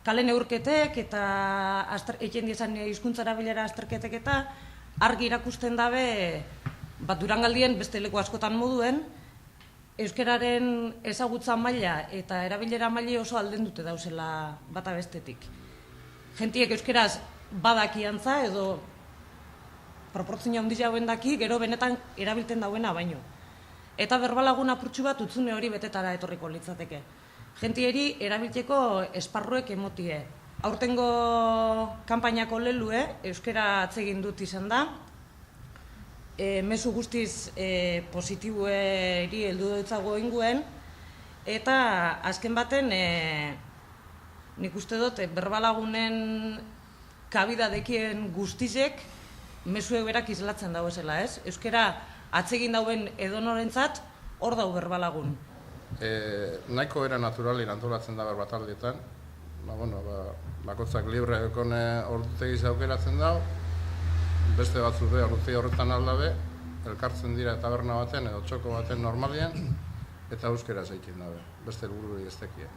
kale neurketek eta egin dizan hizkuntza erabilera azterketek eta argi irakusten dabe Durangaldien beste leku askotan moduen euskararen ezagutza maila eta erabilera maila oso alden dute dauzela bata bestetik. Gentiek euskaraz badakiantza edo proportzio handia hauen daki, gero benetan erabiltzen dauena baino. Eta berbalagun apurtxu bat utzune hori betetara etorriko litzateke. Gentieri erabiltzeko esparruek emotie. Aurtengo kanpainako lelue, euskara atsegin dut izan da, mezu guztiz positibueri heldu dutzago inguen, eta azken baten nik uste dut berbalagunen kabida dekien guztizek mezuek berak islatzen dauezela, ez? Euskara atsegin dauen edonorentzat hor dau berbalagun. Nahiko era naturalin antolatzen da berbataldietan, bakotzak libre ekone ordutegiz aukeratzen dau, beste batzuk be ordutegi horretan aldabe, elkartzen dira taberna baten edo txoko baten normalien, eta euskeraz egiten dabe, beste helbururi ez tekie.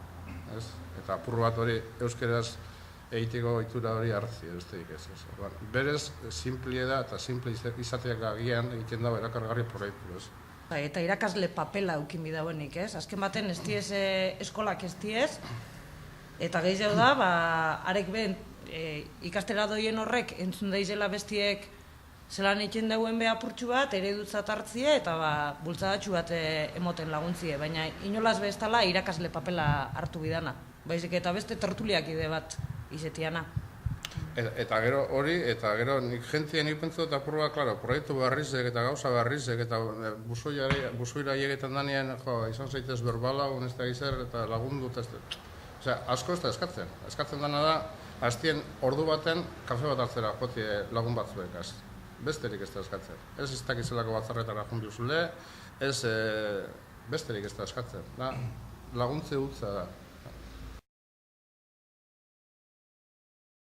Eta apur bat hori euskeraz egiteko ohitura hori hartzi, besterik ez. Berez, simplie da eta simple izateak agian egiten dago erakargarri proiektu, ez. Eta irakasle papela eukin bidauenik, ez? Azken baten ez diez eskolak ez diez, eta gehiago da, arek ben ikastera doien horrek entzun daizela bestiek zelan egiten dauen apurtxu bat, eredutzat hartzie eta bultzadatxu bat emoten laguntzie, baina inolaz bestala irakasle papela hartu bidana. Baizik eta beste tertuliak ide bat izetiana. Eta gero hori, eta gero nik jentzien ikpentzu eta apur bat, klaro, proiektu barrizek eta gauza barrizek eta buzoira egetan danean, izan zaitez berbala, ez da gizer, eta lagundu, eta asko ez da eskatzen. Eskatzen dana da, hastien ordu baten kafe bat hartzera jotie lagun batzuek, besterik ez da eskatzen. Ez dakizelako batzarretara junbiuzule, ez besterik ez da eskatzen. Laguntze utza da.